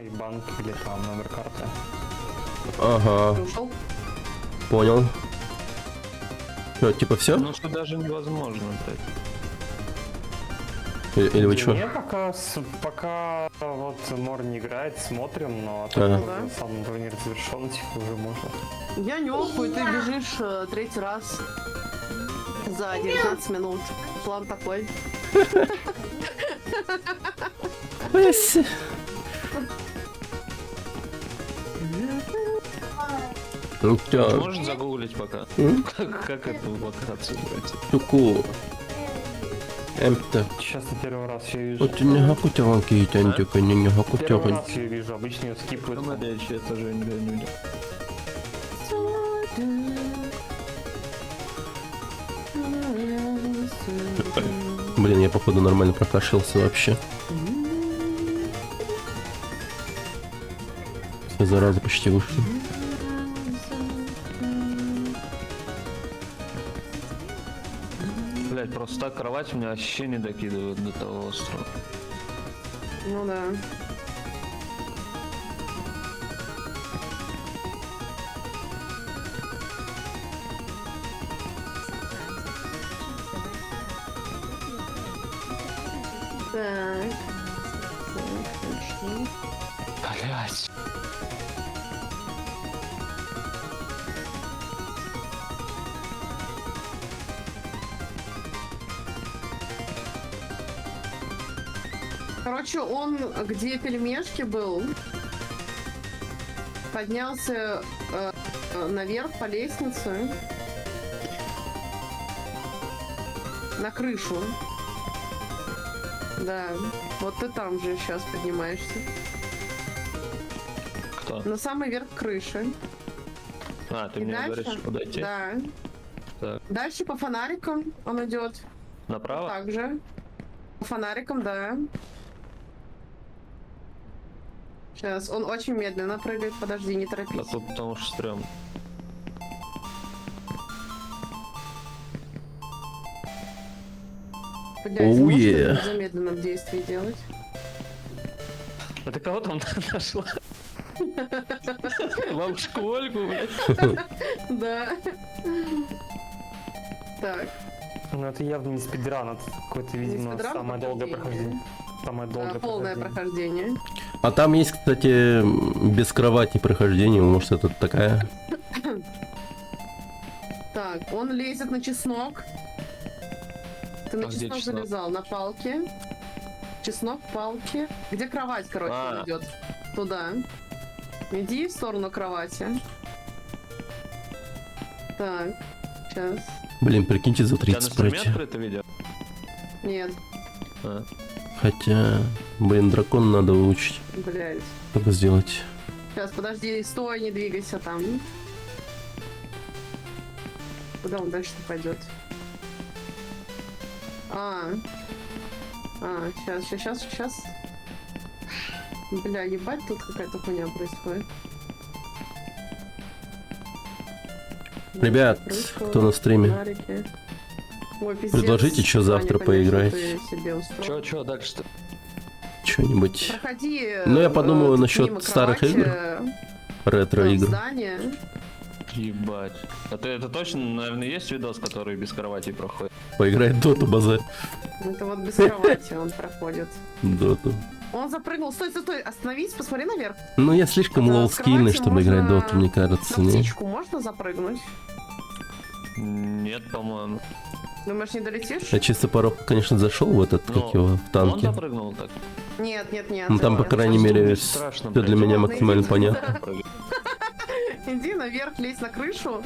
И банк или там номер карты. Ага, Ушел. понял. Что, типа все? Ну что даже невозможно, блядь. Или вы Да что? не, пока вот Мор не играет, смотрим, но Ага. только сам турнир завершен, типа уже можно. Я нюхаю, ты бежишь третий раз за 19 минут. План такой. Ну чё, Можешь загуглить пока? Как эту локацию пройти? туку. Эмта. Сейчас на первый раз я вижу. Вот не хакутяван киитянтюка, не Первый хакутяван. раз я вижу, обычно ее скипают. Ну, надеюсь, я тоже не видел. Блин, я походу нормально прокашлялся вообще. Все, зараза почти вышли. Блять, просто так кровать у меня вообще не докидывает до того острова. Ну да. Так. Хорошо. Блять. Короче, он где пельмешки был, поднялся наверх по лестнице на крышу. Да, вот ты там же сейчас поднимаешься. Кто? На самый верх крыши. А, ты И мне дальше? говоришь, куда идти? Да. Так. Дальше по фонарикам он идет. Направо? Также. По фонарикам, да. Сейчас, он очень медленно прыгает, подожди, не А торопись. тут потому что стрём. Блядь, Оу, можно е. в замедленном действии делать? А ты кого там нашла? Вам школьку, блядь. Да. Так, Ну это явно не спидран, это какое-то, видимо, спидран, самое долгое прохождение. Самое долгое полное прохождение. прохождение. А там есть, кстати, без кровати прохождение, может это такая. Так, он лезет на чеснок. Ты на А где чеснок чеснок? залезал, на палке. Чеснок, палки. Где кровать, короче, он идет? Туда. Иди в сторону кровати. Так, сейчас. Блин, прикиньте, за У тебя 30 на пройти. стриме открыто видео? Нет, А. Хотя, блин, дракон надо выучить. блядь. Как это сделать? Сейчас, подожди, стой, не двигайся там. Куда он дальше пойдет? Сейчас. Бля, ебать, тут какая-то хуйня происходит. Ребят, Крышка, кто на стриме? фонарики. Ой, пиздец. Предложите, чё завтра Ваня, поиграть. конечно, ты себе устроил. Чё дальше-то? Что-нибудь. Проходи. Ну, я подумываю тут насчет мимо старых кровати, игр. Ретро-игр. здание. Ебать. А ты это точно, наверное, есть видос, который без кровати проходит? Поиграть доту, базар. Это вот без кровати он проходит. Доту. Он запрыгнул. Стой. Остановись, посмотри наверх. Ну, я слишком Вот, лоу с кровати скильный, чтобы играть можно доту, мне кажется, На не. птичку можно запрыгнуть? Нет, по-моему. Думаешь, не долетишь? Я чисто порог, конечно, зашел в этот, Ну, как его, в Он танке. запрыгнул так. Нет. Ну, там, по Нет. крайней Что, мере, не все страшно, для блядь. меня Ладно, максимально иди. понятно. Иди наверх, лезь на крышу,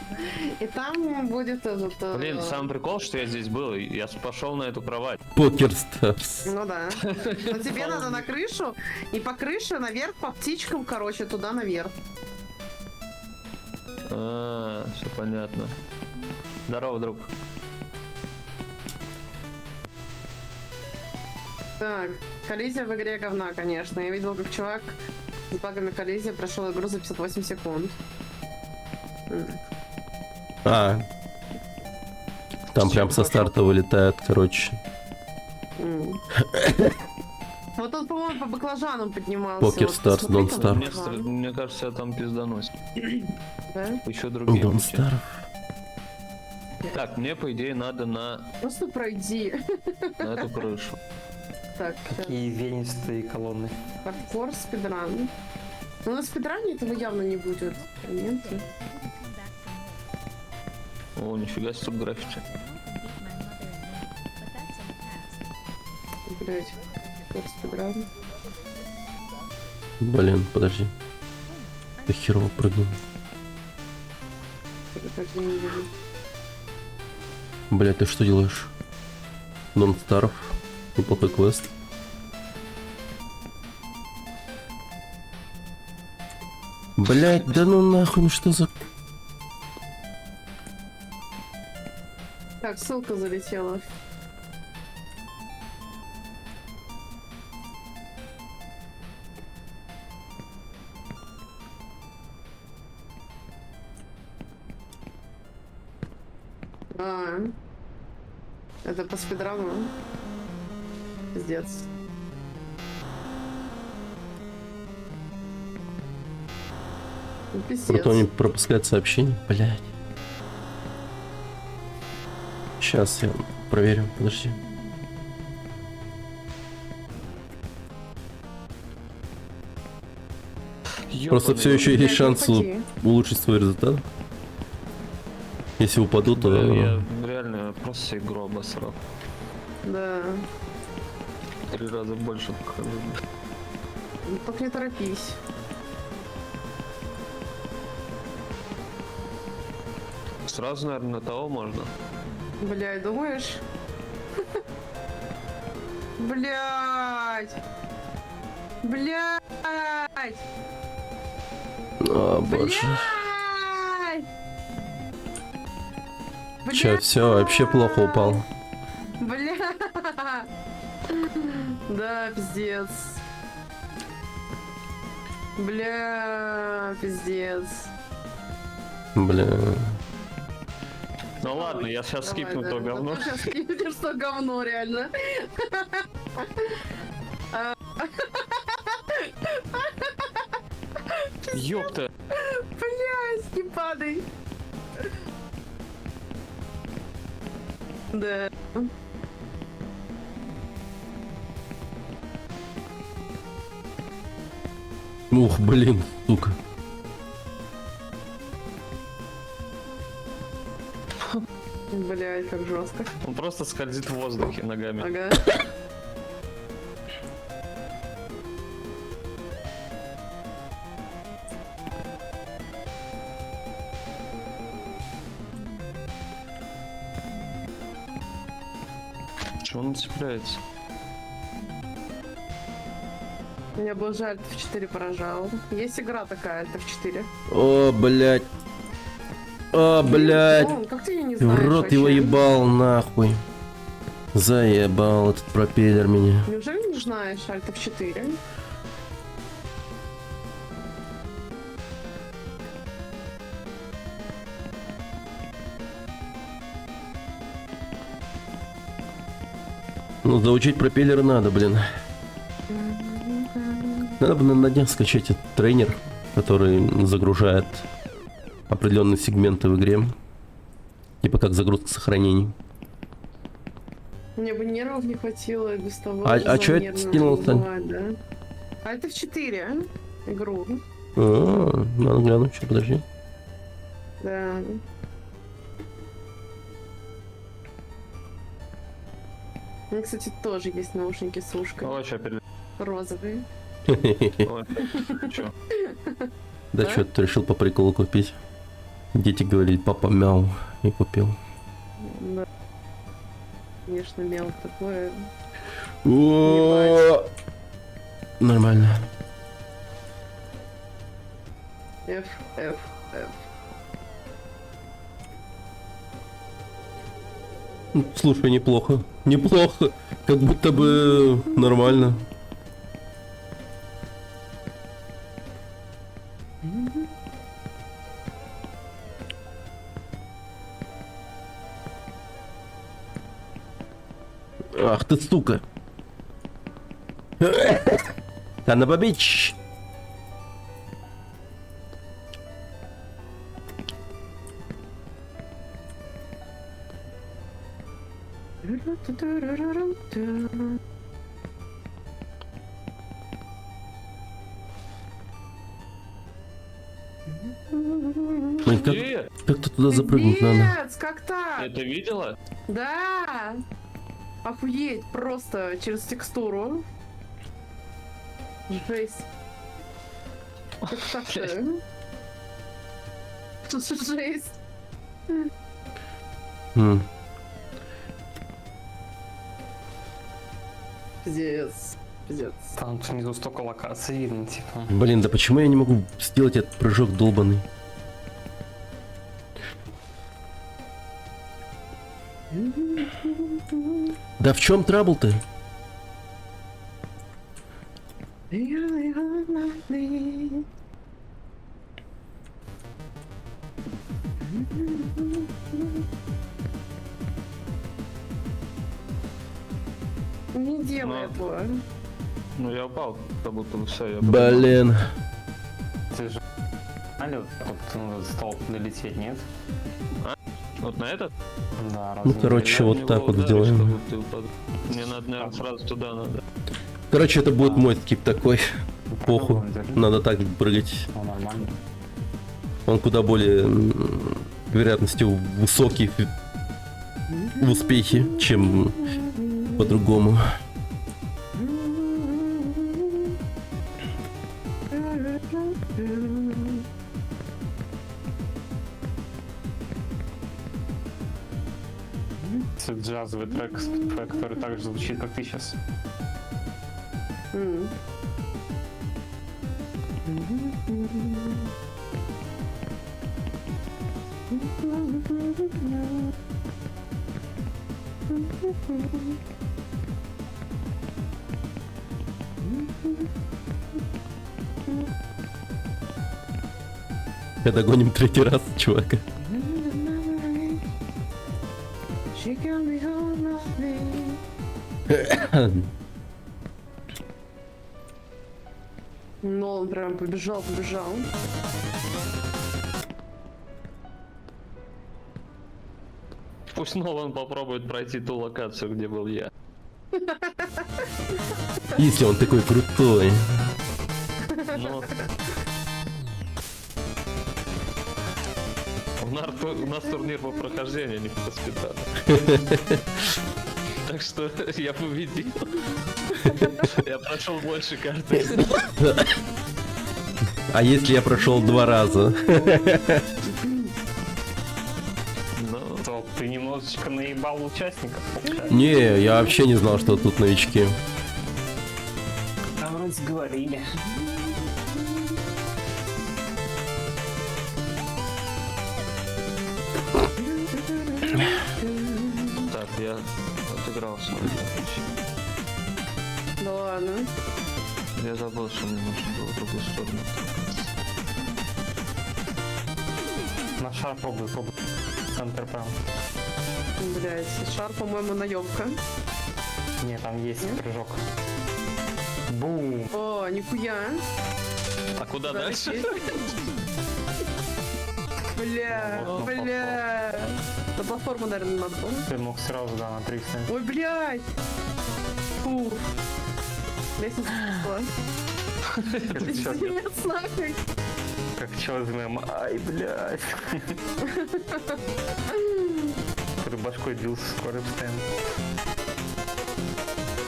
и там будет этот... Блин, сам прикол, что я здесь был, и я пошел на эту кровать. Покер Старс. Ну да. Но тебе надо на крышу, и по крыше наверх, по птичкам, короче, туда наверх. Все понятно. Здорово, друг. Так, коллизия в игре говна, конечно. Я видел, как чувак с багами коллизии прошел игру за 58 секунд. А. Там прям со старта вылетает, короче. Вот он, по-моему, по баклажанам поднимался. Покер вот, Stars, посмотри, Don't там Starve. баклажан. Мне кажется, я там пизданусь. Да? Еще другие. Don't пути. Starve. Так, мне, по идее, надо на Просто пройди. эту крышу. Так, сейчас. Какие венистые колонны. Хардкор, спидран. Ну, на спидране этого явно не будет. Нет? О, нифига себе тут граффити. Блять. Вот спидран. Блин, подожди. Ты херово прыгнул. Подожди, не вижу. Блять, ты что делаешь? Don't Starve. Неплохой квест. Блять, да ну нахуй, ну что за... Так, ссылка залетела. А, это по спидрану. Пиздец. Ну, пиздец. Потом не пропускает сообщение, блять. Сейчас я проверю, подожди. Просто все еще есть Блядь, шанс не упади. улучшить свой результат. Если упаду, то... Я реально просто игру обосрал. Да. 3 раза больше прохожу. Ну, только не торопись. Сразу, наверное, на того можно. Блядь, думаешь? Блядь! Блядь! О, боже. Блядь! Че, все, вообще плохо упал. Бля! Да, пиздец. Бля, пиздец. Бля. Ну ладно, я сейчас Давай, скипну да. то говно. Сейчас скипнешь то говно, реально. Ёпта. Блядь, не падай. Да. Ух, блин, сука. Блядь, как жестко. Он просто скользит в воздухе ногами. Ага. Чего он цепляется? Меня бы жаль, в 4 поражал. Есть игра такая, это в 4. О, блядь. О, блядь. Как ты ее не Ты в знаешь рот вообще? его ебал, нахуй. Заебал этот пропеллер меня. Неужели не знаешь Альт F4? Ну, заучить пропеллеры надо, блин. Надо бы на днях скачать этот тренер, который загружает определенные сегменты в игре. Типа как загрузка сохранений. Мне бы нервов не хватило и без того. А за чё это нервно скинул, Сань? бывает, да? Альт F4, игру. А, надо глянуть, что, подожди. Да. У меня, кстати, тоже есть наушники с ушкой. Давай сейчас перед... Розовые. Ой, чё? Да Да? что ты решил по приколу купить? Дети говорили, папа мяу, и купил. Да. Конечно, мел такое. О, нормально. F, F, F. Слушай, неплохо. Неплохо. Как будто бы нормально. Ах ты сука. Канабабич! Блин, как-то туда запрыгнуть надо. Пиздец, как так? Это видела? Да. Охуеть, просто через текстуру. Жесть. Как так-то? Тут же жесть. М. Пиздец. Пиздец. Там внизу столько локаций видно, типа. Блин, да почему я не могу сделать этот прыжок долбанный? Да в чем трабл-то? Не делай Ну. этого. Ну я упал, как будто бы все. Я Блин. Ты же... Алло, вот стал долететь, нет? Вот на этот? Да, Ну, разве короче, не вот Я так его вот ударю, сделаем. чтобы ты упал. Мне надо, наверное, сразу туда надо. Короче, это будет мой скип такой. Похуй. реально? Надо так прыгать. Ну, нормально. Он куда более вероятностью высокий в успехе, чем по-другому. Это джазовый трек, который так же звучит, как ты сейчас. М. Когда гоним третий раз, чувака. She got me on my knee. Ну, он прям побежал. Пусть Нолан попробует пройти ту локацию, где был я. Если он такой крутой. Ну... У нас турнир по прохождению, не по спидану. Так что я победил. Я прошел больше карты. А если я прошел 2 раза? Ну, То ты немножечко наебал участников, получается. Не, я вообще не знал, что тут новички. Там вроде говорили. так, я отыгрался. Да ладно. Я забыл, что мне нужно было в другую сторону. На шар пробуй. Центр прям. Блять, шар, по-моему, наебка. Не, там есть Нет? прыжок. Бум. О, нихуя. А куда дальше? Бля. На платформу, наверное, надо было. Ты мог сразу, да, на 3 ставить. Ой, блядь. Фу. Лестница спасла. Пиздец, нахуй. Как человек, ай, блядь. Который башкой бился скоро постоянно.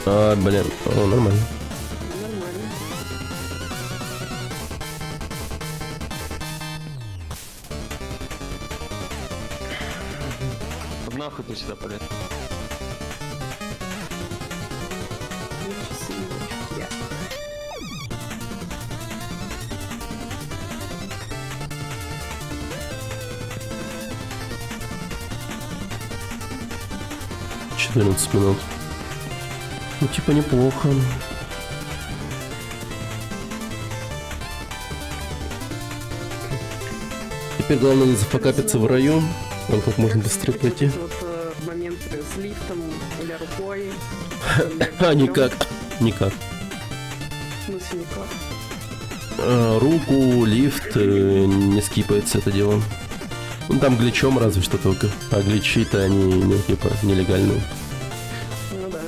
А, блин, о, нормально. Нормально. Нахуй ты сюда полез? Ничего себе, нихуя. — 14 минут. Ну, типа, неплохо. Теперь главное не зафакапиться в раю. Он как можно быстрее пройти. Вот моменты с лифтом или рукой. А, никак. Никак. никак. Руку, лифт, не скипается это дело. Ну там гличом разве что только. А гличи-то они, ну, типа, нелегальные. Ну да.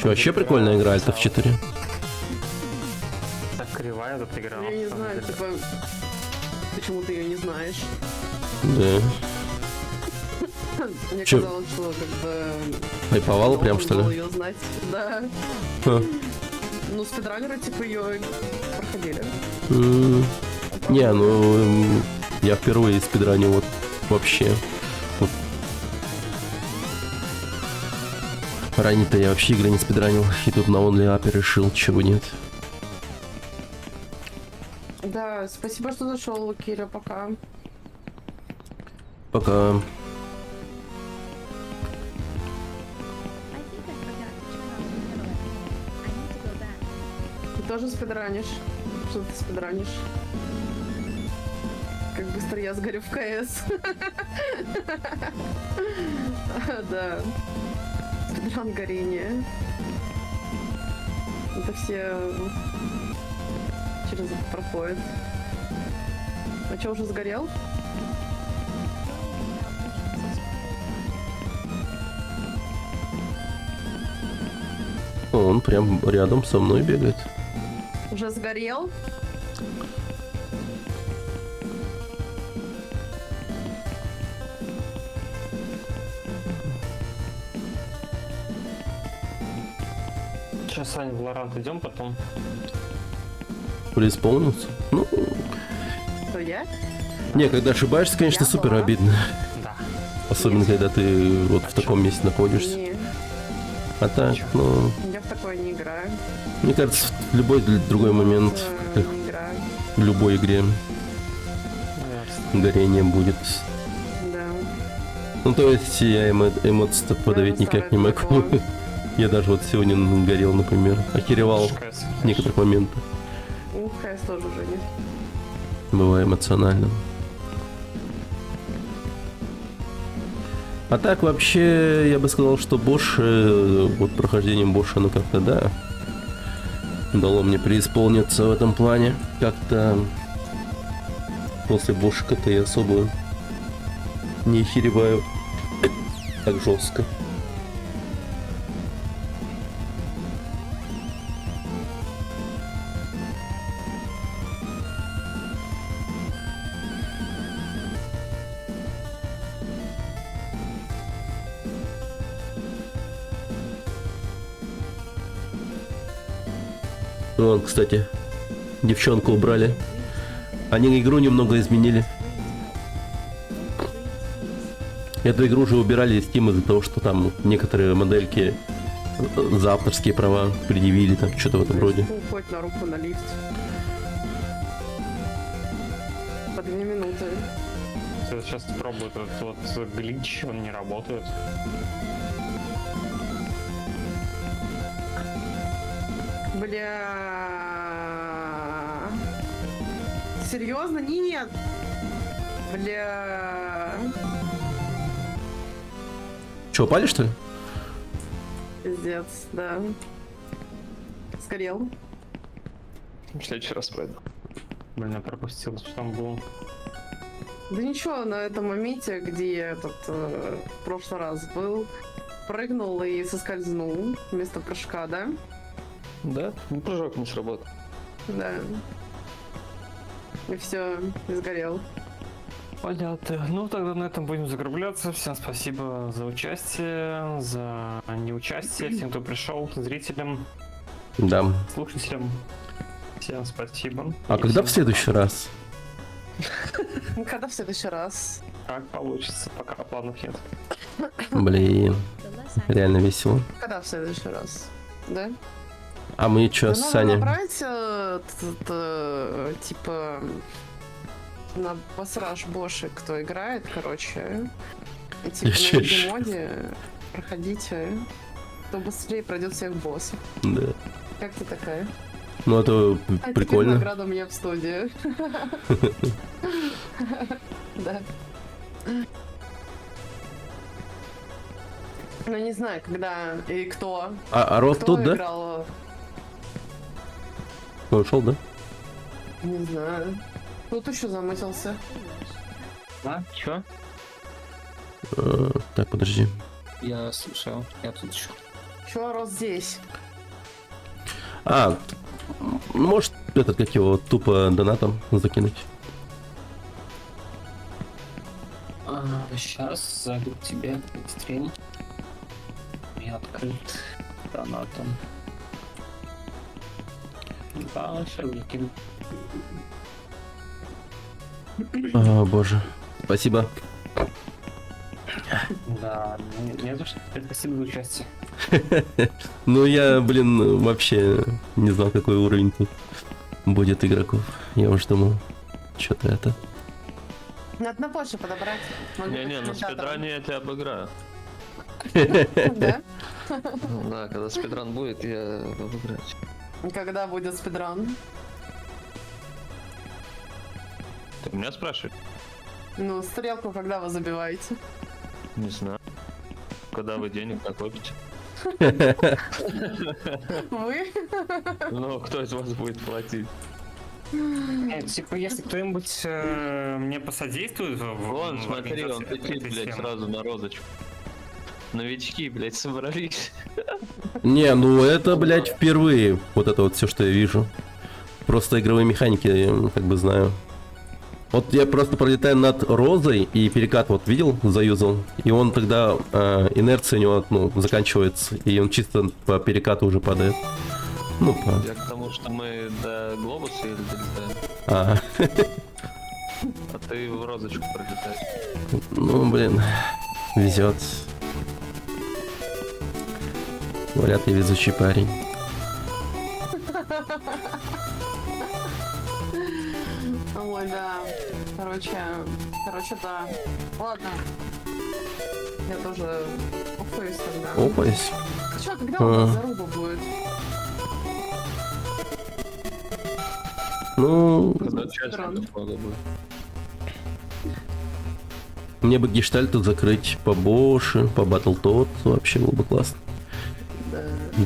Че, вообще прикольная игра, Альтов 4. Так кривая эта игра. Я не на самом знаю, деле. типа, почему ты ее не знаешь. Да. Мне Чё? казалось, что как бы... Хайповал прям, должен что был ли? её знать, да. Ха. Ну, спидранеры, типа, ее проходили. Не, ну я впервые спидранил вот вообще. Вот. Ранее-то я вообще игры не спидранил, и тут на OnlyApp решил, чего нет. Да, спасибо, что зашел, Киря, пока. Пока. Ты тоже спидранишь? Что ты спидранишь? Как быстро я сгорю в КС. Да. Спидран горения. Это все через это проходит. А что, уже сгорел? Он прям рядом со мной бегает. Уже сгорел? Сейчас, Сань, в Лорант идем потом. Преисполнился. Ну, Кто я? не, когда ошибаешься, конечно, Я супер была. обидно. Да. Особенно, когда ты вот в таком месте находишься. Не, А так, ну, я в такое не играю. мне кажется, в любой другой момент, как Не играю. в любой игре, горение будет. Да. Ну, то есть я эмоции подавить Да, никак не старая могу. такое. Я даже вот сегодня горел, например, охеревал в некоторых моментах. Ну, КС тоже уже нет. Бывает эмоционально. А так вообще, я бы сказал, что Бош, вот прохождением Боша, ну как-то, да, дало мне преисполниться в этом плане. Как-то после Бошика-то я особо не охереваю так жестко. Вон, кстати, девчонку убрали. Они игру немного изменили. Эту игру уже убирали из Steam из-за того, что там некоторые модельки за авторские права предъявили, там что-то в этом роде. Ну, хоть на руку на лифт. По 2 минуты. Сейчас пробую этот вот глич, он не работает. Бля. Серьезно? Нет. Бля. Че, упали что ли? Пиздец, да. Сгорел. В следующий раз пройду. Блин, я пропустил, что там было. Да ничего, на этом моменте, где я в прошлый раз был, прыгнул и соскользнул вместо прыжка, да? Да? Ну, прыжок не сработал. Да. И все, и сгорел. Понятно. Ну, тогда на этом будем закругляться. Всем спасибо за участие, за неучастие, всем, кто пришел, зрителям, Да. слушателям. Всем спасибо. А И когда всем в следующий раз? Ну, когда в следующий раз? как получится, пока планов нет. Блин, реально весело. Когда в следующий раз? Да? А мы чё, Да с надо Саней? набрать, типа, на басраж Боши, кто играет, короче. И типа Ещё на ж. моде проходите, то быстрее пройдет всех боссов. Да. Как ты такая? Ну, это А теперь прикольно. награда мне в студии. Да. Ну, не знаю, когда и кто. А Рос Кто тут, да? играл, Он ушел, да? не знаю. Тут еще замысился. А, чё? Так, подожди. Я слушал, я тут еще. Чё, Рос здесь? А, может, этот, как его, тупо донатом закинуть. Сейчас зайду к тебе в стрим. Я открыт донатом. Да, сейчас закину. О, боже. Спасибо. Да, не за что. Спасибо за участие. Ну, я, блин, вообще не знал, какой уровень тут будет игроков. Я уж думал, что-то это. Надо на больше подобрать. Могу Не-не, быть на комментатором. спидране я тебя обыграю. Да? Ну да, когда спидран будет, я обыграю. Когда будет спидран? Ты меня спрашиваешь? Ну, стрелку когда вы забиваете? Не знаю. Когда вы денег накопите? Вы? Ну, кто из вас будет платить? Типа, если кто-нибудь мне посодействует Вон, смотри, он летит, блядь, сразу на розочку. Новички, блядь, собрались. Не, ну это, блядь, впервые. Вот это вот все, что я вижу. Просто игровые механики, я как бы знаю. Вот я просто пролетаю над розой и перекат вот видел, заюзал. И он тогда, инерция у него, ну, заканчивается. И он чисто по перекату уже падает. Ну, по... Я к тому, что мы до глобуса или долетаем, А, а ты в розочку пролетаешь. ну, блин, везет. Говорят, я везучий парень. Ой, да. Короче, да. Ладно. Я тоже уфаюсь тогда. Опась. Чё, когда у нас заруба будет? Ну, Когда участников много будет. мне бы гештальты закрыть побольше, по Battletoads вообще было бы классно. Да.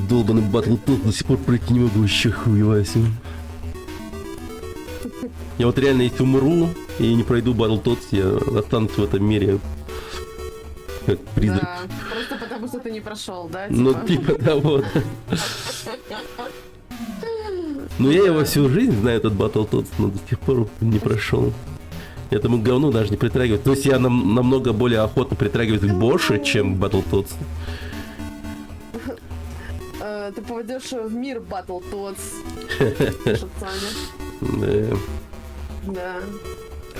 Долбаный Battletoads до сих пор пройти не могу, еще хуеваюсь. Я вот реально, если умру и не пройду Battletoads, я останусь в этом мире как призрак. Да, просто потому что ты не прошел, да? Ну, типа того. Ну, я его всю жизнь знаю, этот Battletoads, но до сих пор не прошел. Я этому говну даже не притрагиваюсь. То есть я намного более охотно притрагиваюсь к Боше, чем к Battletoads. Ты попадешь в мир Battletoads. Пишет Саня. Да. Да.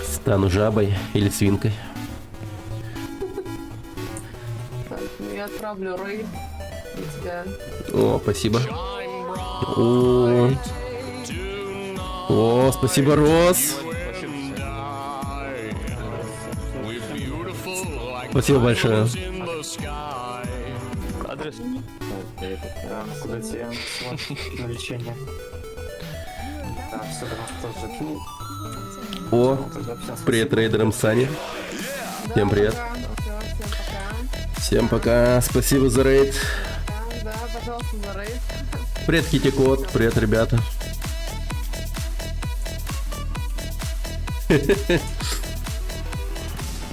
Стану жабой или свинкой. Так, ну я отправлю рейд на тебя. О, спасибо. О, спасибо, Рос. Спасибо большое. Адрес? Куда тебе на лечение? Да, все, тоже закинул. О, привет рейдерам Сани. Всем привет. Пока. Всё, всем пока. Всем пока. Спасибо за рейд. Да, пожалуйста, за рейд. Привет, Китикот. Привет, ребята.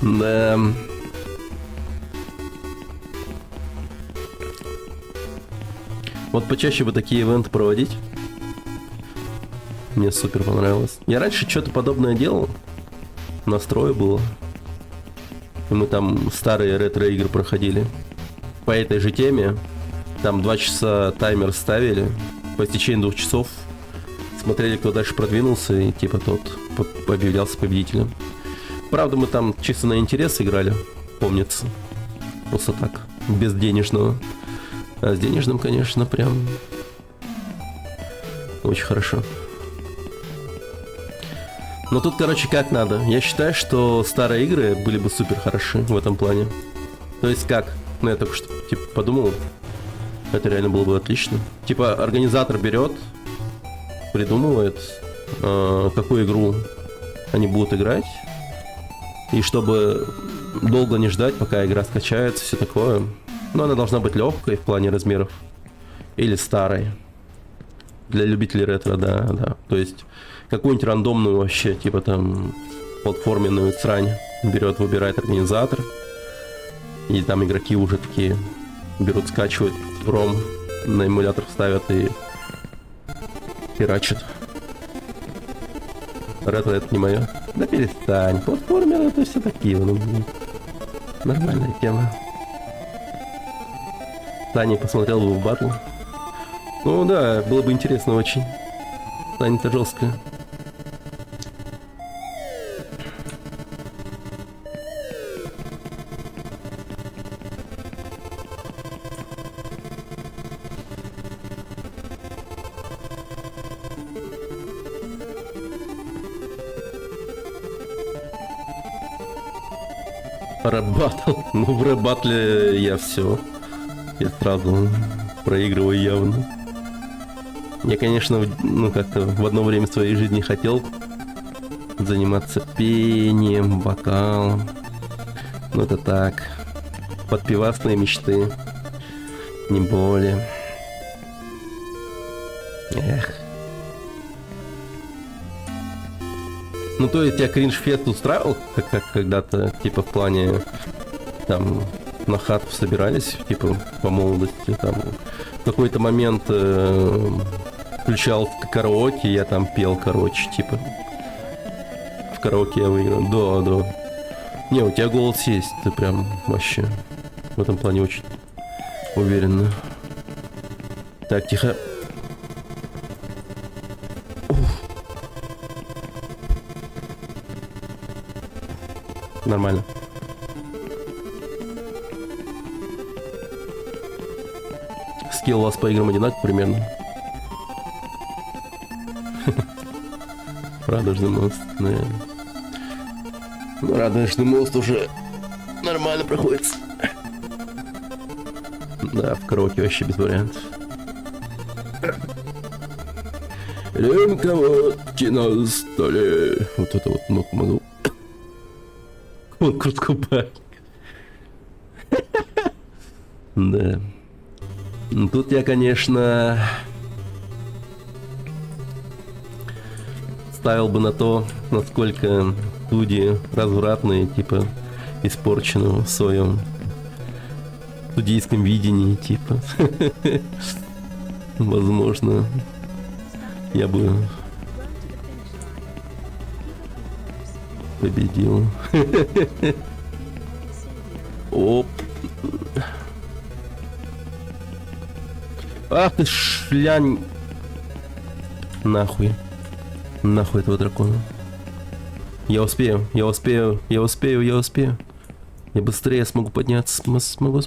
Да. Вот почаще бы такие ивенты проводить. Мне супер понравилось. Я раньше что-то подобное делал. Настрой было. И мы там старые ретро-игры проходили. По этой же теме. Там 2 часа таймер ставили. По истечении 2 часов смотрели, кто дальше продвинулся, и типа тот объявлялся победителем. Правда, мы там чисто на интерес играли, помнится. Просто так, без денежного. А с денежным, конечно, прям очень хорошо. Но тут, короче, как надо. Я считаю, что старые игры были бы супер хороши в этом плане. То есть как? Ну, я только что, типа, подумал. Это реально было бы отлично. Типа, организатор берет, придумывает, какую игру они будут играть. И чтобы долго не ждать, пока игра скачается, все такое. Но она должна быть легкой в плане размеров. Или старой. Для любителей ретро, да. То есть какую-нибудь рандомную вообще, типа там платформенную срань берет, выбирает организатор. И там игроки уже такие берут, скачивают ROM, на эмулятор ставят и херачат. Ретро это не мое. Да перестань, платформеры это все такие. Ну, нормальная тема. Таня посмотрел бы в батл. Ну да, было бы интересно очень. Таня-то жесткая. Рэп-баттл. Ну, в рэп-баттле я все. Я сразу проигрываю явно. Я, конечно, ну как-то в одно время в своей жизни хотел заниматься пением, вокалом. Ну это так. Подпивасные мечты. Не более. Эх. Ну то есть тебя кринж-фест устраивал, как когда-то, типа в плане там на хату собирались, типа по молодости, там в какой-то момент включал караоке, я там пел, короче, типа в караоке я выиграл, да. Не, у тебя голос есть, ты прям вообще в этом плане очень уверенно. Так, тихо. Нормально. Скилл у вас по играм одинаков примерно. Радужный мост, наверное. Ну, Радужный мост уже нормально проходит. Да, в караоке вообще без вариантов. Рюмка водки на столе. Вот это вот могу. Конкурс купальник. Да. Ну, тут я, конечно, ставил бы на то, насколько люди развратные, типа, испорчены в своем судейском видении, типа. Возможно, я бы победил. Оп. Ах ты шлянь. Нахуй. Нахуй этого дракона. Я успею. Я быстрее смогу подняться. Смогу.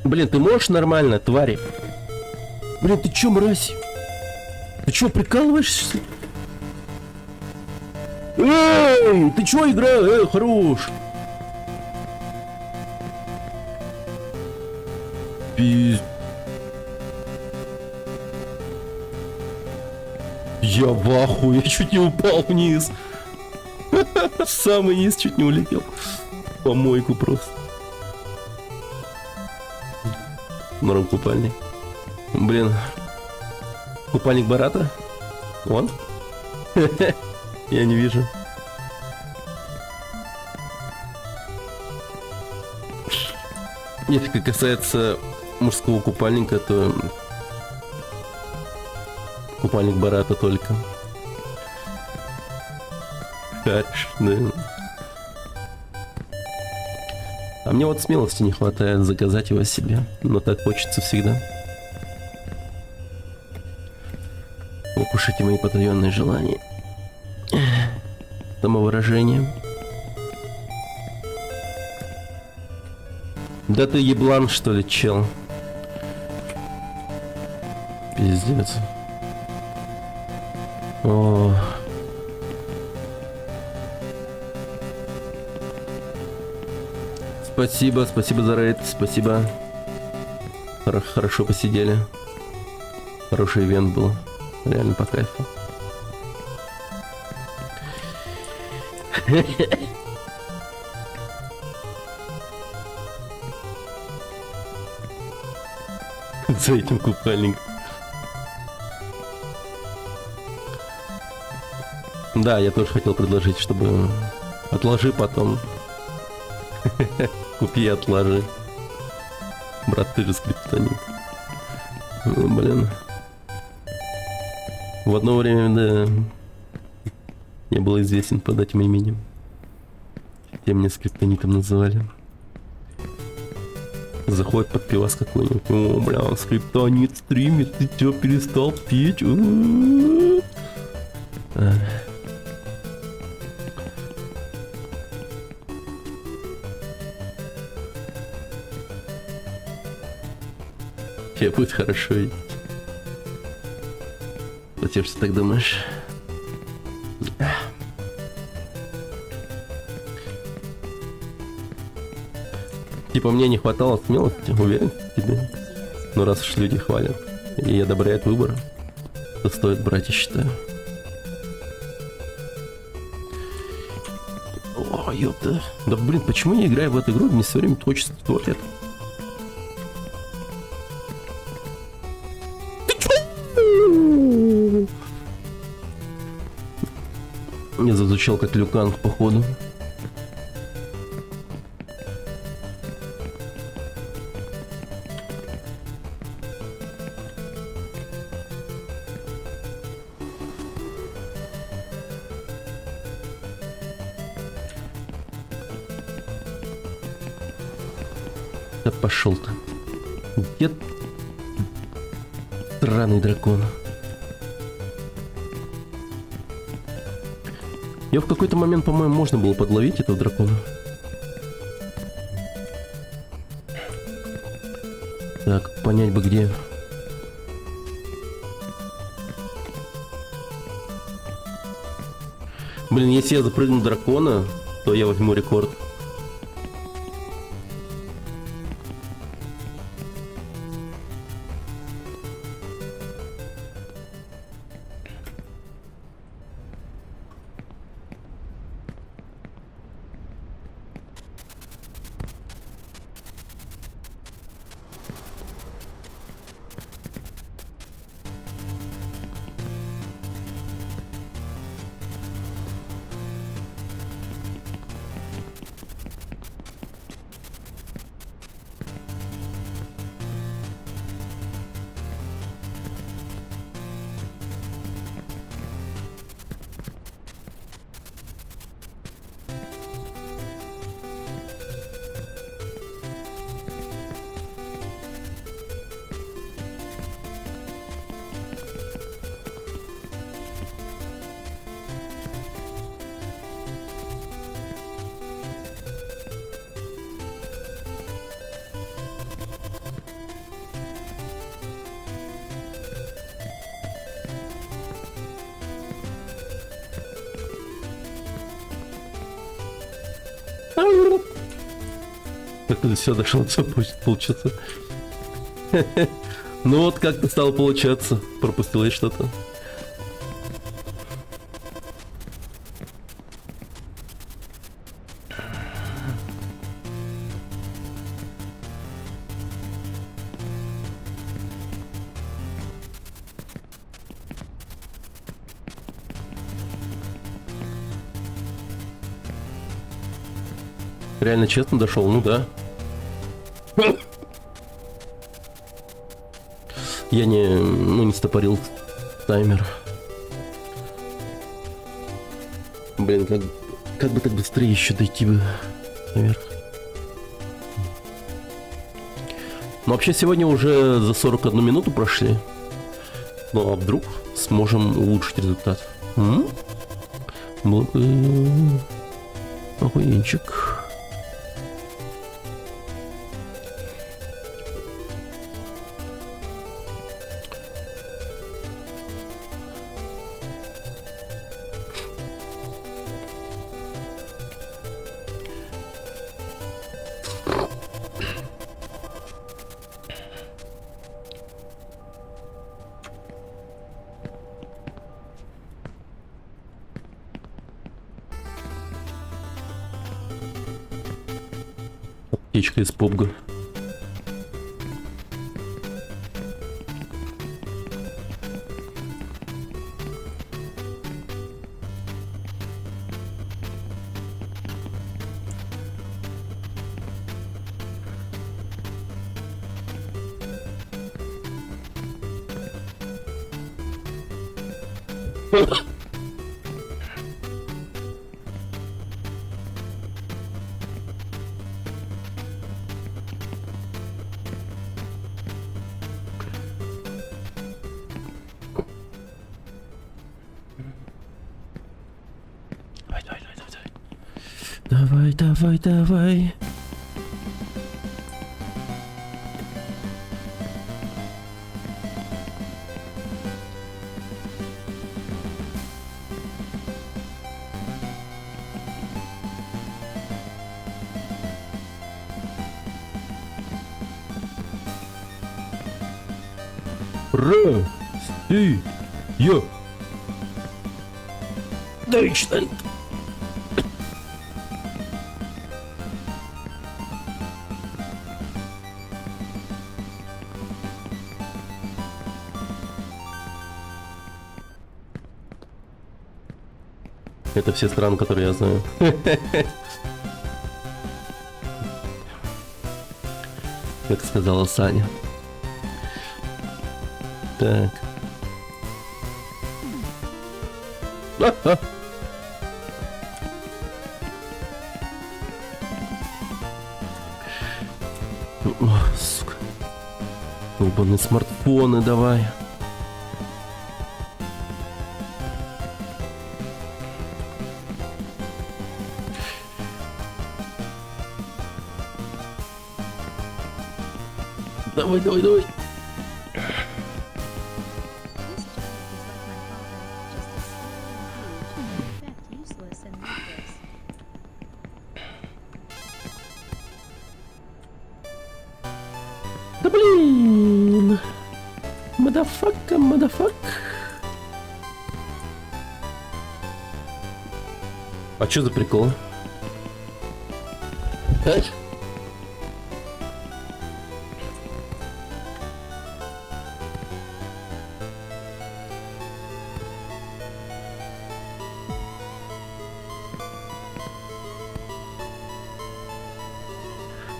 Блин, ты можешь нормально, твари? Блин, ты чё, мразь? Ты чё, прикалываешься? Эй, ты чё играешь? Хорош. Пиз... Я в ахуе, я чуть не упал вниз. Самый низ чуть не улетел. Помойку просто. Норм купальник. Блин. Купальник Барата? Он? Я не вижу. Если касается мужского купальника, то купальник Барата только. Хорош, да. А мне вот смелости не хватает заказать его себе, но так хочется всегда. Ох уж эти мои потаенные желания. Самовыражение. Да ты еблан, что ли, чел? Пиздец. О. Спасибо за рейд, спасибо. хорошо посидели. Хороший ивент был. Реально по кайфу. За этим купальником. Да, я тоже хотел предложить, чтобы отложи потом. Купи и отложи. Брат, ты же скриптонит. Ну, блин. В одно время, да, я был известен под этим именем. Все меня скриптонитом называли. Заходит под пивас какой-нибудь. О, бля, он скриптонит стримит, ты чё, перестал петь? Тебе будет хорошо видеть. Зачем ты так думаешь? Типа мне не хватало смелости, уверен в тебе. Но раз уж люди хвалят и одобряют выбор, то стоит брать, я считаю. О, ёпта. Да блин, почему я играю в эту игру? Мне все время хочется в туалет. Я зазвучал как Люканг, походу. Да пошел ты. Где странный дракон? Я в какой-то момент, по-моему, можно было подловить этого дракона. Так, понять бы где. Блин, если я запрыгну дракона, то я возьму рекорд. Как ты до сюда дошел, все получится. Ну вот как-то стало получаться. Пропустил я что-то. Реально честно дошел, ну да. Я не стопорил таймер. Блин, как бы так быстрее еще дойти бы наверх. Ну вообще сегодня уже за 41 минуту прошли. Ну а вдруг сможем улучшить результат? Был бы охуенчик. утечка из PUBG. Давай, давай, давай. Россия. Deutschland. Это все страны, которые я знаю. Как сказала Саня. Так. А-а. О, сука. Долбаные смартфоны, давай. Давай, давай, давай. Да блин! Мадафака, мадафак. А чё за прикол?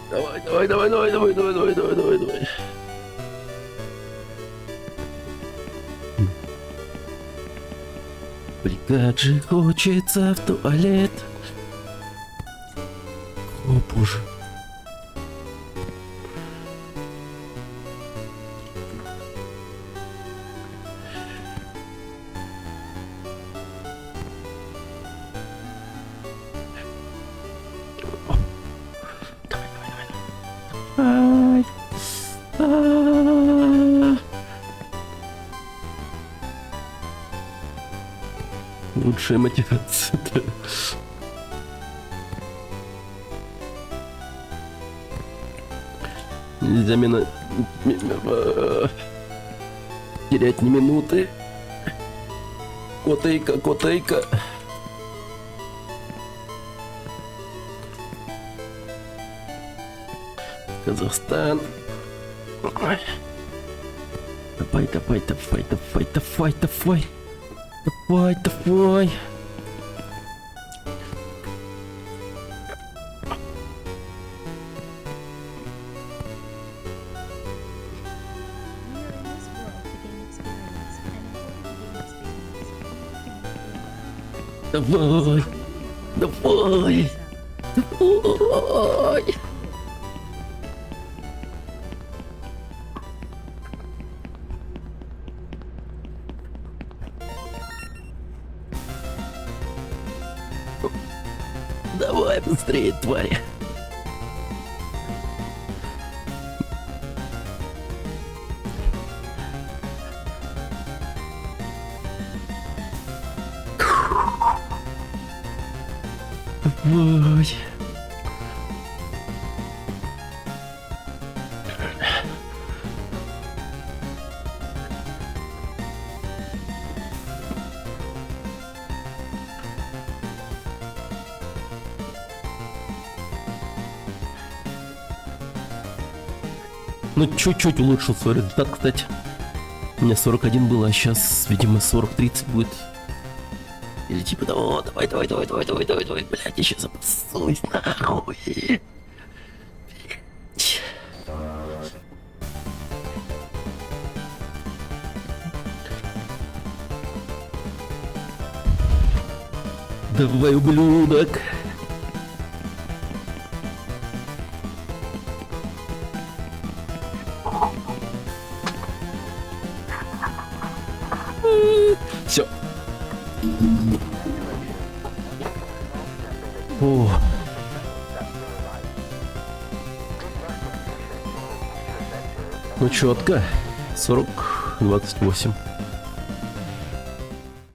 Давай, давай, давай, давай, давай, давай, давай, давай, давай, давай. Как же хочется в туалет. О, боже. Ай. А-а-а. Лучшая мотивация. Да. Нельзя терять ни минуты. Котейка, котейка. Казахстан. Давай, давай, давай, давай, давай, давай. Давай, давай. Давай. Давай. Давай. Давай быстрее, твари. Давай. Ну, чуть-чуть улучшил свой результат, кстати. У меня 41 было, а сейчас, видимо, 40-30 будет. Или типа того, давай, блядь, я сейчас обоссусь, нахуй. Блядь. Давай, ублюдок. Все. О. Ну четко. 40-28.